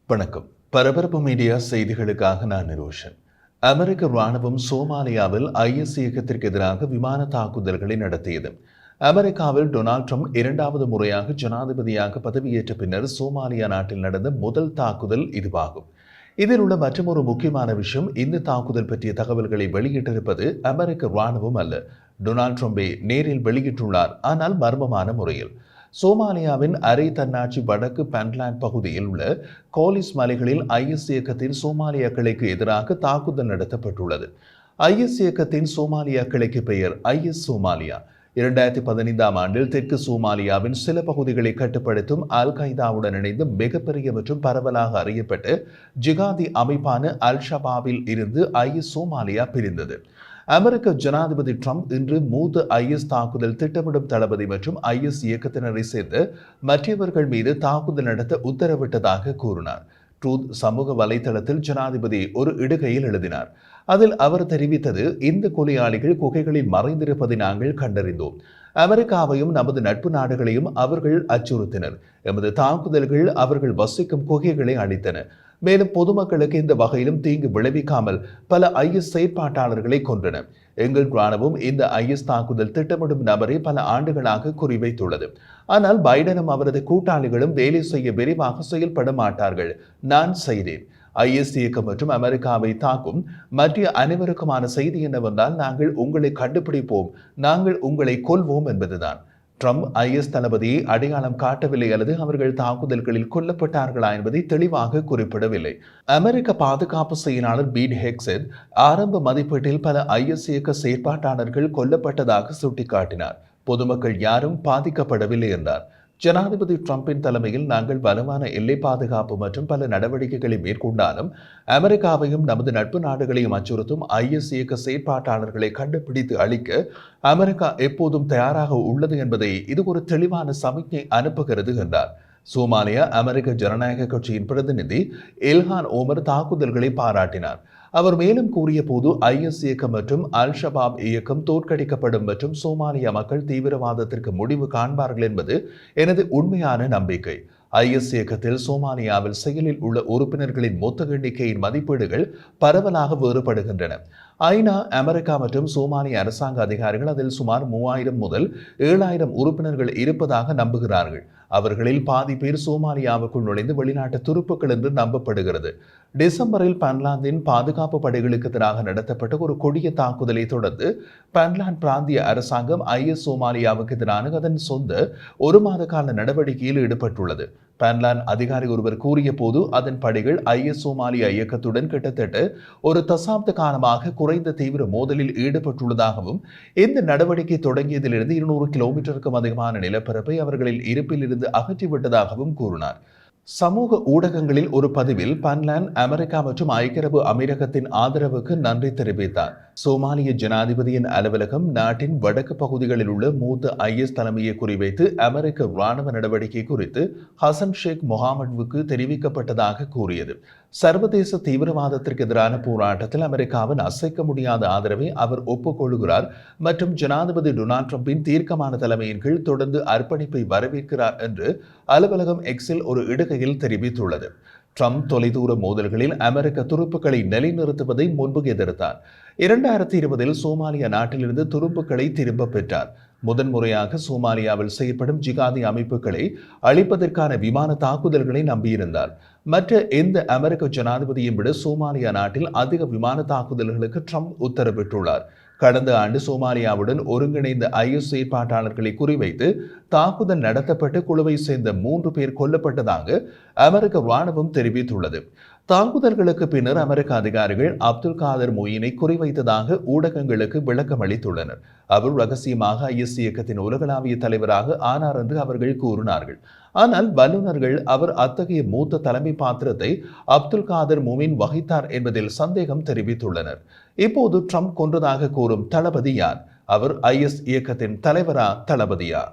வணக்கம். பரபரப்பு மீடியா செய்திகளுக்காக நான் நிரோஷன். அமெரிக்க ராணுவம் சோமாலியாவில் ஐஎஸ் இயக்கத்திற்கு எதிராக விமான தாக்குதல்களை நடத்தியது. அமெரிக்காவில் டொனால்ட் ட்ரம்ப் இரண்டாவது முறையாக ஜனாதிபதியாக பதவியேற்ற பின்னர் சோமாலியா நாட்டில் நடந்த முதல் தாக்குதல் இதுவாகும். இதில் உள்ள மற்றொரு முக்கியமான விஷயம், இந்த தாக்குதல் பற்றிய தகவல்களை வெளியிட்டிருப்பது அமெரிக்க ராணுவம் அல்ல, டொனால்ட் ட்ரம்பே நேரில் வெளியிட்டுள்ளார். ஆனால் மர்மமான முறையில். சோமாலியாவின் அரை தன்னாட்சி வடக்கு பண்ட்லாண்ட் பகுதியில் உள்ள கோலிஸ் மலைகளில் ஐஎஸ் இயக்கத்தின் சோமாலியா கிளைக்கு எதிராக தாக்குதல் நடத்தப்பட்டுள்ளது. ஐஎஸ் இயக்கத்தின் சோமாலியா கிளைக்கு பெயர் ஐஎஸ் சோமாலியா. 2015ஆம் ஆண்டில் தெற்கு சோமாலியாவின் சில பகுதிகளை கட்டுப்படுத்தும் அல் கைதாவுடன் இணைந்து மிகப்பெரிய மற்றும் பரவலாக அறியப்பட்ட ஜிகாதி அமைப்பான அல் ஷபாபில் இருந்து ஐஎஸ் சோமாலியா பிரிந்தது. அமெரிக்க ஜனாதிபதி ட்ரம்ப் இன்று மூத்த ஐஎஸ் தாக்குதல் திட்டமிடும் தளபதி மற்றும் ஐஎஸ் இயக்கத்தினரை சேர்ந்த மற்றவர்கள் மீது தாக்குதல் நடத்த உத்தரவிட்டதாக கூறினார். ட்ரூத் சமூக வலைதளத்தில் ஜனாதிபதி ஒரு இடுகையில் எழுதினார். அதில் அவர் தெரிவித்தது, இந்த கொலையாளிகள் குகைகளில் மறைந்திருப்பதை நாங்கள் கண்டறிந்தோம். அமெரிக்காவையும் நமது நட்பு நாடுகளையும் அவர்கள் அச்சுறுத்தினர். எமது தாக்குதல்கள் அவர்கள் வசிக்கும் குகைகளை அழித்தன. மேலும் பொதுமக்களுக்கு இந்த வகையிலும் தீங்கு விளைவிக்காமல் பல ஐஎஸ் செயற்பாட்டாளர்களை கொன்றன. எங்கள் ராணுவம் இந்த ஐஎஸ் தாக்குதல் திட்டமிடும் நபரை பல ஆண்டுகளாக குறிவைத்துள்ளது. ஆனால் பைடனும் அவரது கூட்டாளிகளும் வேலை செய்ய விரைவாக செயல்பட மாட்டார்கள். நான் செய்தேன். ஐஎஸ் இயக்கம் மற்றும் அமெரிக்காவை தாக்கும் மற்ற அனைவருக்குமான செய்தி என்னவென்றால், நாங்கள் உங்களை கண்டுபிடிப்போம், நாங்கள் உங்களை கொல்வோம் என்பதுதான். ட்ரம்ப் ஐஎஸ் தளபதியை அடையாளம் காட்டவில்லை அல்லது அவர்கள் தாக்குதல்களில் கொல்லப்பட்டார்களா என்பதை தெளிவாக குறிப்பிடவில்லை. அமெரிக்க பாதுகாப்பு செயலாளர் பீட் ஹெக்ஸெட் ஆரம்ப மதிப்பீட்டில் பல ஐஎஸ் இயக்க செயற்பாட்டாளர்கள் கொல்லப்பட்டதாக சுட்டிக்காட்டினார். பொதுமக்கள் யாரும் பாதிக்கப்படவில்லை என்றார். ஜனாதிபதி ட்ரம்பின் தலைமையில் நாங்கள் வலுவான எல்லை பாதுகாப்பு மற்றும் பல நடவடிக்கைகளை மேற்கொண்டாலும் அமெரிக்காவையும் நமது நட்பு நாடுகளையும் அச்சுறுத்தும் ஐஎஸ் இயக்க செயற்பாட்டாளர்களை கண்டுபிடித்து அளிக்க அமெரிக்கா எப்போதும் தயாராக உள்ளது என்பதை இது ஒரு தெளிவான சமிக்ஞை அனுப்புகிறது என்றார். சோமாலியா அமெரிக்க ஜனநாயக கட்சியின் பிரதிநிதி இல்ஹான் ஓமர் தாக்குதல்களை பாராட்டினார். அவர் மேலும் கூறிய போது, ஐஎஸ் இயக்கம் மற்றும் அல் ஷபாப் இயக்கம் தோற்கடிக்கப்படும் மற்றும் சோமாலியா மக்கள் தீவிரவாதத்திற்கு முடிவு காண்பார்கள் என்பது எனது உண்மையான நம்பிக்கை. ஐஎஸ் இயக்கத்தில் சோமாலியாவில் செயலில் உள்ள உறுப்பினர்களின் மொத்த எண்ணிக்கையின் மதிப்பீடுகள் பரவலாக வேறுபடுகின்றன. ஐநா, அமெரிக்கா மற்றும் சோமாலிய அரசாங்க அதிகாரிகள் அதில் சுமார் 3000 முதல் 7000 உறுப்பினர்கள் இருப்பதாக நம்புகிறார்கள். அவர்களில் பாதி பேர் சோமாலியாவுக்குள் நுழைந்து வெளிநாட்டு துருப்புக்கள் என்று நம்பப்படுகிறது. டிசம்பரில் பன்லாந்தின் பாதுகாப்பு படைகளுக்கு எதிராக நடத்தப்பட்ட ஒரு கொடிய தாக்குதலை தொடர்ந்து பன்லாந்து பிராந்திய அரசாங்கம் ஐஎஸ் சோமாலியாவுக்கு எதிரான அதன் சொந்த ஒரு மாத கால நடவடிக்கையில் ஈடுபட்டுள்ளது. பன்லாந்து அதிகாரி ஒருவர் கூறிய போது, அதன் படைகள் ஐஎஸ் சோமாலியா இயக்கத்துடன் கிட்டத்தட்ட ஒரு தசாப்த காலமாக குறைந்த தீவிர மோதலில் ஈடுபட்டுள்ளதாகவும் இந்த நடவடிக்கை தொடங்கியதிலிருந்து 200 கிலோமீட்டருக்கும் அதிகமான நிலப்பரப்பை அவர்களின் இருப்பில் இருந்து அகற்றிவிட்டதாகவும் கூறினார். சமூக ஊடகங்களில் ஒரு பதிவில் பன்லாந்து அமெரிக்கா மற்றும் ஐக்கிய அரபு அமீரகத்தின் ஆதரவுக்கு நன்றி தெரிவித்தார். சோமாலிய ஜனாதிபதியின் அலுவலகம் நாட்டின் வடக்கு பகுதிகளில் உள்ள மூத்த ஐஎஸ் தலைமையை குறிவைத்து அமெரிக்க ராணுவ நடவடிக்கை குறித்து ஹசன் ஷேக் முகமதுவுக்கு தெரிவிக்கப்பட்டதாக கூறியது. சர்வதேச தீவிரவாதத்திற்கு எதிரான போராட்டத்தில் அமெரிக்காவின் அசைக்க முடியாத ஆதரவை அவர் ஒப்புக்கொள்கிறார் மற்றும் ஜனாதிபதி டொனால்ட் ட்ரம்பின் தீர்க்கமான தலைமையின் கீழ் தொடர்ந்து அர்ப்பணிப்பை வரவேற்கிறார் என்று அலுவலகம் எக்ஸில் ஒரு இடுகையில் தெரிவித்துள்ளது. ட்ரம்ப் தொலைதூர மோதல்களில் அமெரிக்க துருப்புக்களை நிலைநிறுத்துவதை முன்பு எதிர்த்தார். 2020இல் சோமாலியா நாட்டிலிருந்து துருப்புக்களை திரும்ப பெற்றார். முதன்முறையாக சோமாலியாவில் செயல்படும் ஜிகாதி அமைப்புகளை அழிப்பதற்கான விமான தாக்குதல்களை நம்பியிருந்தார். மற்ற எந்த அமெரிக்க ஜனாதிபதியை விட சோமாலியா நாட்டில் அதிக விமான தாக்குதல்களுக்கு ட்ரம்ப் உத்தரவிட்டுள்ளார். கடந்த ஆண்டு சோமாலியாவுடன் ஒருங்கிணைந்த ஐஎஸ் செயற்பாட்டாளர்களை குறிவைத்து தாக்குதல் நடத்தப்பட்டு குழுவை சேர்ந்த 3 பேர் கொல்லப்பட்டதாக அமெரிக்க ராணுவம் தெரிவித்துள்ளது. தாக்குதல்களுக்கு பின்னர் அமெரிக்க அதிகாரிகள் அப்துல் காதர் மொயினை குறிவைத்ததாக ஊடகங்களுக்கு விளக்கம் அளித்துள்ளனர். அவர் ரகசியமாக ஐஎஸ் இயக்கத்தின் உலகளாவிய தலைவராக ஆனார் என்று அவர்கள் கூறினார்கள். ஆனால் வல்லுநர்கள் அவர் அத்தகைய மூத்த தலைமை பாத்திரத்தை அப்துல் காதர் மொயின் வகித்தார் என்பதில் சந்தேகம் தெரிவித்துள்ளனர். இப்போது ட்ரம்ப் கொன்றதாக கூறும் தளபதி யார்? அவர் ஐஎஸ் இயக்கத்தின் தலைவரா, தளபதியா?